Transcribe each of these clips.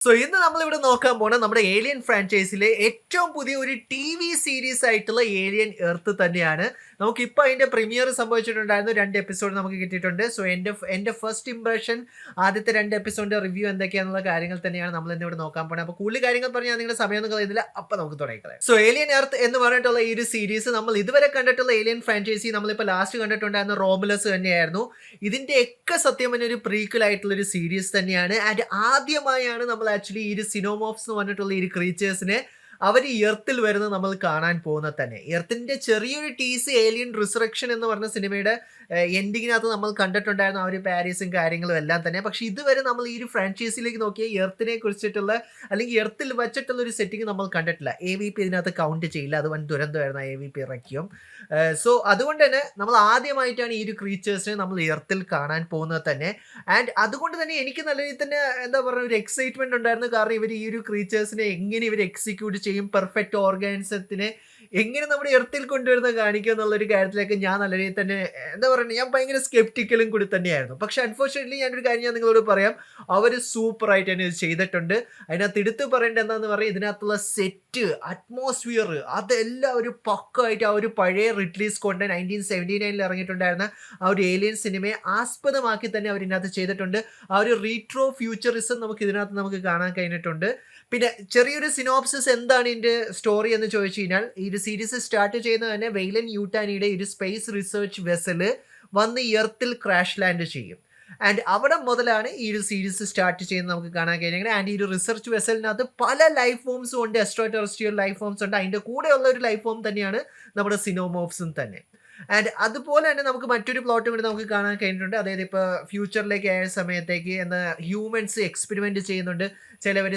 So ഇന്ന് നമ്മളിവിടെ നോക്കാൻ പോണ നമ്മുടെ ഏലിയൻ ഫ്രാഞ്ചൈസിലെ ഏറ്റവും പുതിയ ഒരു ടി സീരീസ് ആയിട്ടുള്ള ഏലിയൻ എർത്ത് തന്നെയാണ്. നമുക്കിപ്പോൾ അതിന്റെ പ്രീമിയർ സംഭവിച്ചിട്ടുണ്ടായിരുന്നു. 2 എപ്പിസോഡ് നമുക്ക് കിട്ടിയിട്ടുണ്ട്. സോ എന്റെ ഫസ്റ്റ് ഇംപ്രഷൻ, ആദ്യത്തെ 2 എപ്പിസോഡിന്റെ റിവ്യൂ എന്തൊക്കെയാണെന്നുള്ള കാര്യങ്ങൾ തന്നെയാണ് നമ്മൾ ഇന്ന് ഇവിടെ നോക്കാൻ പോകുന്നത്. അപ്പോൾ കൂടുതൽ കാര്യങ്ങൾ പറഞ്ഞാൽ നിങ്ങളുടെ സമയമൊന്നും കളയുന്നില്ല. അപ്പോൾ നമുക്ക് തുടങ്ങിക്കളയാം. സോ ഏലിയൻ എർത്ത് എന്ന് പറഞ്ഞിട്ടുള്ള ഈ ഒരു സീരീസ് നമ്മൾ ഇതുവരെ കണ്ടിട്ടുള്ള ഏലിയൻ ഫ്രാഞ്ചൈസി നമ്മളിപ്പോൾ ലാസ്റ്റ് കണ്ടിട്ടുണ്ടായിരുന്ന റോമുലസ് തന്നെയായിരുന്നു. ഇതിന്റെ ഒക്കെ സത്യം പറഞ്ഞ ഒരു പ്രീക്വൽ ആയിട്ടുള്ള ഒരു സീരീസ് തന്നെയാണ്. ആൻഡ് ആദ്യമായാണ് നമ്മൾ ആക്ച്വലി ഈ ഒരു സിനോമോഫ്സ് എന്ന് പറഞ്ഞിട്ടുള്ള ഈ ക്രീച്ചേഴ്സിനെ അവർ എർത്തിൽ വരുന്നത് നമ്മൾ കാണാൻ പോകുന്നത് തന്നെ. എർത്തിന്റെ ചെറിയൊരു ടീസ് ഏലിയൻ റിസറക്ഷൻ എന്ന് പറഞ്ഞ സിനിമയുടെ എൻഡിങ്ങിനകത്ത് നമ്മൾ കണ്ടിട്ടുണ്ടായിരുന്നു, ആ ഒരു പാരീസും കാര്യങ്ങളും എല്ലാം തന്നെ. പക്ഷെ ഇതുവരെ നമ്മൾ ഈ ഒരു ഫ്രാഞ്ചൈസിയിലേക്ക് നോക്കിയാൽ എർത്തിനെ കുറിച്ചിട്ടുള്ള അല്ലെങ്കിൽ എർത്തിൽ വെച്ചിട്ടുള്ള ഒരു സെറ്റിംഗ് നമ്മൾ കണ്ടിട്ടില്ല. AVP ഇതിനകത്ത് കൗണ്ട് ചെയ്യില്ല, അത് വൻ ദുരന്തമായിരുന്നു AVP ഇറക്കിയും. സോ അതുകൊണ്ട് തന്നെ നമ്മൾ ആദ്യമായിട്ടാണ് ഈ ഒരു ക്രീച്ചേഴ്സിനെ നമ്മൾ എർത്തിൽ കാണാൻ പോകുന്നത് തന്നെ. ആൻഡ് അതുകൊണ്ട് തന്നെ എനിക്ക് നല്ല രീതിയിൽ തന്നെ എന്താ പറയുക ഒരു എക്സൈറ്റ്മെന്റ് ഉണ്ടായിരുന്നു. കാരണം ഇവർ ഈ ഒരു ക്രീച്ചേഴ്സിനെ എങ്ങനെ ഇവർ എക്സിക്യൂട്ട് ചെയ്യും, പെർഫെക്റ്റ് ഓർഗാനിസത്തിനെ എങ്ങനെ നമ്മുടെ എർത്തിൽ കൊണ്ടുവരുന്ന കാണിക്കുക എന്നുള്ളൊരു കാര്യത്തിലേക്ക് ഞാൻ നല്ല രീതിയിൽ തന്നെ എന്താ പറയുക ഞാൻ ഭയങ്കര സ്കെപ്റ്റിക്കലും കൂടി തന്നെയായിരുന്നു. പക്ഷെ അൺഫോർച്ചുനേറ്റ്ലി ഞാനൊരു കാര്യം ഞാൻ നിങ്ങളോട് പറയാം, അവർ സൂപ്പറായിട്ട് തന്നെ ഇത് ചെയ്തിട്ടുണ്ട്. അതിനകത്ത് എടുത്ത് പറയേണ്ടത് എന്താണെന്ന് പറയാം, ഇതിനകത്തുള്ള സെറ്റ്, അറ്റ്മോസ്ഫിയർ, അതെല്ലാം ഒരു പക്കമായിട്ട് ആ ഒരു പഴയ റിഡ്ലി സ്കോട്ടിന്റെ 1979 ഇറങ്ങിയിട്ടുണ്ടായിരുന്ന ആ ഒരു ഏലിയൻ സിനിമയെ ആസ്പദമാക്കി തന്നെ അവർ ഇതിനകത്ത് ചെയ്തിട്ടുണ്ട്. ആ ഒരു റീട്രോ ഫ്യൂച്ചറിസം നമുക്ക് ഇതിനകത്ത് നമുക്ക് കാണാൻ കഴിഞ്ഞിട്ടുണ്ട്. പിന്നെ ചെറിയൊരു സിനോപ്സിസ് എന്താണ് ഇതിന്റെ സ്റ്റോറി എന്ന് ചോദിച്ചു കഴിഞ്ഞാൽ, ഈ ഒരു സീരീസ് സ്റ്റാർട്ട് ചെയ്യുന്നത് തന്നെ വെയ്ലൻ യൂട്ടാനിയുടെ ഒരു സ്പേസ് റിസർച്ച് വെസല് വന്ന് എർത്തിൽ ക്രാഷ് ലാൻഡ് ചെയ്യും. ആൻഡ് അവിടെ മുതലാണ് ഈ ഒരു സീരീസ് സ്റ്റാർട്ട് ചെയ്യുന്നത് നമുക്ക് കാണാൻ കഴിയുന്നത്. ആൻഡ് ഈ ഒരു റിസർച്ച് വെസലിനകത്ത് പല ലൈഫ് ഫോംസും ഉണ്ട്, എക്സ്ട്രാ ടെറസ്ട്രിയൽ ലൈഫ് ഫോംസ് ഉണ്ട്. അതിൻ്റെ കൂടെയുള്ള ഒരു ലൈഫ് ഫോം തന്നെയാണ് നമ്മുടെ സിനോമോഫ്സും തന്നെ. ആൻഡ് അതുപോലെ തന്നെ നമുക്ക് മറ്റൊരു പ്ലോട്ടും കൂടി നമുക്ക് കാണാൻ കഴിഞ്ഞിട്ടുണ്ട്. അതായത് ഇപ്പോൾ ഫ്യൂച്ചറിലേക്ക് ആയ സമയത്തേക്ക് എന്താ ഹ്യൂമൻസ് എക്സ്പെരിമെൻറ്റ് ചെയ്യുന്നുണ്ട്. ചിലവർ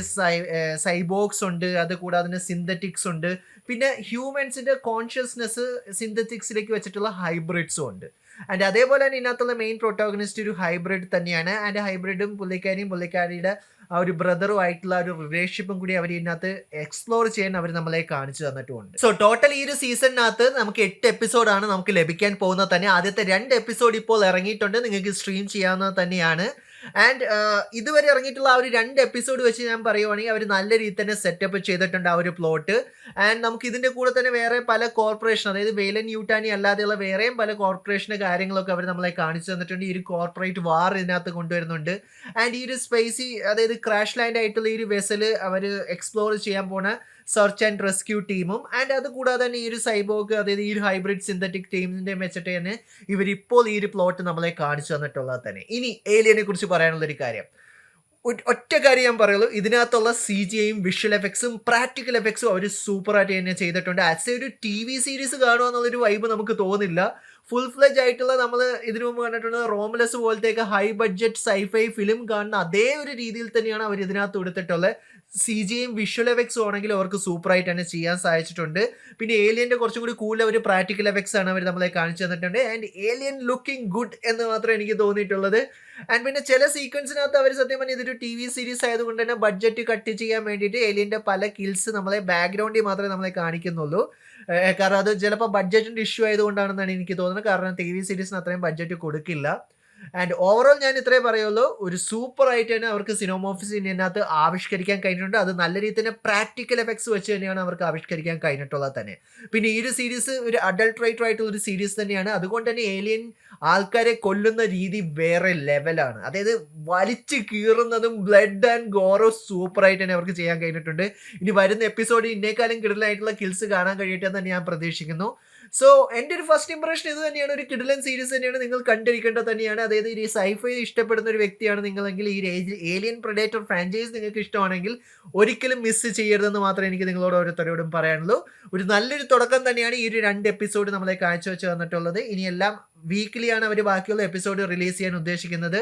സൈബോക്സ് ഉണ്ട്, അതുകൂടാതെ തന്നെ സിന്തറ്റിക്സ് ഉണ്ട്. പിന്നെ ഹ്യൂമൻസിൻ്റെ കോൺഷ്യസ്നെസ് സിന്തറ്റിക്സിലേക്ക് വെച്ചിട്ടുള്ള ഹൈബ്രിഡ്സും ഉണ്ട്. ആൻഡ് അതേപോലെ തന്നെ ഇതിനകത്തുള്ള മെയിൻ പ്രൊട്ടോഗണിസ്റ്റ് ഒരു ഹൈബ്രിഡ് തന്നെയാണ്. ആൻഡ് ഹൈബ്രിഡും പുള്ളിക്കാരിയുടെ ആ ഒരു ബ്രദറും ആയിട്ടുള്ള ഒരു റിലേഷൻഷിപ്പും കൂടി അവർ ഇതിനകത്ത് എക്സ്പ്ലോർ ചെയ്യാൻ അവർ നമ്മളെ കാണിച്ചു തന്നിട്ടുമുണ്ട്. സോ ടോട്ടൽ ഈ ഒരു സീസണിനകത്ത് നമുക്ക് 8 എപ്പിസോഡാണ് നമുക്ക് ലഭിക്കാൻ പോകുന്നത് തന്നെ. ആദ്യത്തെ 2 എപ്പിസോഡ് ഇപ്പോൾ ഇറങ്ങിയിട്ടുണ്ട്, നിങ്ങൾക്ക് സ്ട്രീം ചെയ്യാവുന്നത് തന്നെയാണ്. ആൻഡ് ഇതുവരെ ഇറങ്ങിയിട്ടുള്ള ആ ഒരു 2 എപ്പിസോഡ് വെച്ച് ഞാൻ പറയുവാണെങ്കിൽ അവർ നല്ല രീതിയിൽ തന്നെ സെറ്റപ്പ് ചെയ്തിട്ടുണ്ട് ആ ഒരു പ്ലോട്ട്. ആൻഡ് നമുക്ക് ഇതിൻ്റെ കൂടെ തന്നെ വേറെ പല കോർപ്പറേഷൻ, അതായത് വെയ്ലൻ യൂട്ടാനി അല്ലാതെയുള്ള വേറെയും പല കോർപ്പറേഷൻ്റെ കാര്യങ്ങളൊക്കെ അവർ നമ്മളെ കാണിച്ചു തന്നിട്ടുണ്ട്. ഈ ഒരു കോർപ്പറേറ്റ് വാർ ഇതിനകത്ത് കൊണ്ടുവരുന്നുണ്ട്. ആൻഡ് ഈ ഒരു സ്പേസി, അതായത് ക്രാഷ് ലാൻഡ് ആയിട്ടുള്ള ഈ ഒരു വെസൽ അവർ എക്സ്പ്ലോർ ചെയ്യാൻ പോണ സെർച്ച് ആൻഡ് റെസ്ക്യൂ ടീമും. ആൻഡ് അത് കൂടാതെ തന്നെ ഈ ഒരു സൈബോഗ്, അതായത് ഈ ഒരു ഹൈബ്രിഡ് സിന്തറ്റിക് ടീമിൻ്റെ വെച്ചിട്ട് തന്നെ ഇവരിപ്പോൾ ഈ ഒരു പ്ലോട്ട് നമ്മളെ കാണിച്ചു തന്നിട്ടുള്ളത് തന്നെ. ഇനി ഏലിയനെ കുറിച്ച് പറയാനുള്ളൊരു കാര്യം, ഒറ്റ കാര്യം ഞാൻ പറയുള്ളൂ, ഇതിനകത്തുള്ള CGIയും വിഷ്വൽ എഫക്ട്സും പ്രാക്ടിക്കൽ എഫക്ട്സും അവർ സൂപ്പറായിട്ട് തന്നെ ചെയ്തിട്ടുണ്ട്. ആസ് എ ഒരു TV സീരീസ് കാണുക എന്നുള്ളൊരു വൈബ് നമുക്ക് തോന്നില്ല. ഫുൾ ഫ്ലെജ് ആയിട്ടുള്ള നമ്മൾ ഇതിനു മുമ്പ് കണ്ടിട്ടുള്ള റോമുലസ് പോലത്തെയൊക്കെ ഹൈ ബഡ്ജറ്റ് സൈഫൈ ഫിലിം കാണുന്ന അതേ ഒരു രീതിയിൽ തന്നെയാണ് അവർ ഇതിനകത്ത് എടുത്തിട്ടുള്ളത്. CGIയും വിഷ്വൽ എഫക്ട്സും ആണെങ്കിൽ അവർക്ക് സൂപ്പറായിട്ട് തന്നെ ചെയ്യാൻ സാധിച്ചിട്ടുണ്ട്. പിന്നെ ഏലിയൻ്റെ കുറച്ചും കൂടി കൂടുതൽ ഒരു പ്രാക്ടിക്കൽ എഫക്ട്സ് ആണ് അവർ നമ്മളെ കാണിച്ചു തന്നിട്ടുണ്ട്. ആൻഡ് ഏലിയൻ ലുക്കിംഗ് ഗുഡ് എന്ന് മാത്രമേ എനിക്ക് തോന്നിയിട്ടുള്ളത്. ആൻഡ് പിന്നെ ചില സീക്വൻസിനകത്ത് അവർ സത്യം പറഞ്ഞാൽ ഇതൊരു TV സീരീസ് ആയതുകൊണ്ട് തന്നെ ബഡ്ജറ്റ് കട്ട് ചെയ്യാൻ വേണ്ടിയിട്ട് ഏലിയൻ്റെ പല കിൽസ് നമ്മളെ ബാക്ക്ഗ്രൗണ്ടിൽ മാത്രമേ നമ്മളെ കാണിക്കുന്നുള്ളൂ. കാരണം അത് ചിലപ്പോൾ ബഡ്ജറ്റിൻ്റെ ഇഷ്യൂ ആയതുകൊണ്ടാണെന്നാണ് എനിക്ക് തോന്നുന്നത്. കാരണം TV സീരീസിന് അത്രയും ബഡ്ജറ്റ് കൊടുക്കില്ല. ആൻഡ് ഓവറോൾ ഞാൻ ഇത്രേ പറയുള്ളൂ, ഒരു സൂപ്പർ ആയിട്ട് തന്നെ അവർക്ക് സിനോമോഫിസ് ഇതിനകത്ത് ആവിഷ്കരിക്കാൻ കഴിഞ്ഞിട്ടുണ്ട്. അത് നല്ല രീതിയിൽ തന്നെ പ്രാക്ടിക്കൽ എഫക്ട്സ് വെച്ച് തന്നെയാണ് അവർക്ക് ആവിഷ്കരിക്കാൻ കഴിഞ്ഞിട്ടുള്ളത് തന്നെ. പിന്നെ ഈ ഒരു സീരീസ് ഒരു അഡൾട്രേറ്റഡ് ആയിട്ടുള്ള ഒരു സീരീസ് തന്നെയാണ്. അതുകൊണ്ട് തന്നെ ഏലിയൻ ആൾക്കാരെ കൊല്ലുന്ന രീതി വേറെ ലെവലാണ്. അതായത് വലിച്ചു കീറുന്നതും ബ്ലഡ് ആൻഡ് ഗോറോ സൂപ്പറായിട്ട് തന്നെ അവർക്ക് ചെയ്യാൻ കഴിഞ്ഞിട്ടുണ്ട്. ഇനി വരുന്ന എപ്പിസോഡിൽ ഇന്നേക്കാളും കിടിലായിട്ടുള്ള കിൽസ് കാണാൻ കഴിയട്ടെ എന്ന് ഞാൻ പ്രതീക്ഷിക്കുന്നു. സോ എൻ്റെ ഒരു ഫസ്റ്റ് ഇംപ്രഷൻ ഇത് തന്നെയാണ്, ഒരു കിടിലൻ സീരീസ് തന്നെയാണ്, നിങ്ങൾ കണ്ടിരിക്കേണ്ടത് തന്നെയാണ്. അതായത് ഈ സൈഫൈ ഇഷ്ടപ്പെടുന്ന ഒരു വ്യക്തിയാണ് നിങ്ങളെങ്കിൽ, ഈ ഏലിയൻ പ്രെഡേറ്റർ ഫ്രാഞ്ചൈസ് നിങ്ങൾക്ക് ഇഷ്ടമാണെങ്കിൽ ഒരിക്കലും മിസ് ചെയ്യരുതെന്ന് മാത്രമേ എനിക്ക് നിങ്ങളോട് ഓരോരുത്തരോടും പറയാനുള്ളൂ. ഒരു നല്ലൊരു തുടക്കം തന്നെയാണ് ഈ ഒരു 2 എപ്പിസോഡ് നമ്മളെ കാഴ്ചവെച്ച് തന്നിട്ടുള്ളത്. ഇനിയെല്ലാം വീക്കിലിയാണ് അവർ ബാക്കിയുള്ള എപ്പിസോഡ് റിലീസ് ചെയ്യാൻ ഉദ്ദേശിക്കുന്നത്.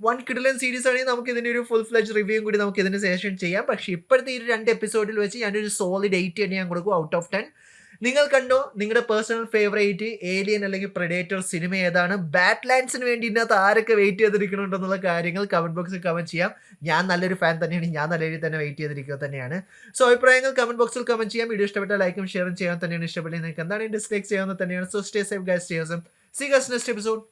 വൺ കിടിലൻ സീരീസ് ആണെങ്കിൽ നമുക്ക് ഇതിൻ്റെ ഒരു ഫുൾ ഫ്ലെജ് റിവ്യൂയും കൂടി നമുക്ക് ഇതിന് ശേഷം ചെയ്യാം. പക്ഷേ ഇപ്പോഴത്തെ ഈ 2 എപ്പിസോഡിൽ വെച്ച് ഞാനൊരു സോളിഡ് 8 തന്നെ ഞാൻ കൊടുക്കും ഔട്ട് ഓഫ് 10. നിങ്ങൾ കണ്ടോ, നിങ്ങളുടെ പേഴ്സണൽ ഫേവറേറ്റ് ഏലിയൻ അല്ലെങ്കിൽ പ്രെഡേറ്റർ സിനിമ ഏതാണ്? ബാറ്റ്ലാൻഡ്സിന് വേണ്ടി ഇതിനകത്ത് ആരൊക്കെ വെയിറ്റ് ചെയ്തിരിക്കുന്നുണ്ടെന്നുള്ള കാര്യങ്ങൾ കമന്റ് ബോക്സിൽ കമന്റ് ചെയ്യാം. ഞാൻ നല്ലൊരു ഫാൻ തന്നെയാണ്, ഞാൻ നല്ല രീതിയിൽ തന്നെ വെയിറ്റ് ചെയ്തിരിക്കുക തന്നെയാണ്. സോ അഭിപ്രായങ്ങൾ കമന്റ് ബോക്സിൽ കമന്റ് ചെയ്യാം. വീഡിയോ ഇഷ്ടപ്പെട്ട ലൈക്കും ഷെയറും ചെയ്യാൻ തന്നെയാണ്, ഇഷ്ടപ്പെട്ടില്ല നിങ്ങൾക്ക് എന്താണ് ഡിസ്ലൈക്ക് ചെയ്യാവുന്നത് തന്നെയാണ്. So stay safe guys, see you soon. See you guys next episode.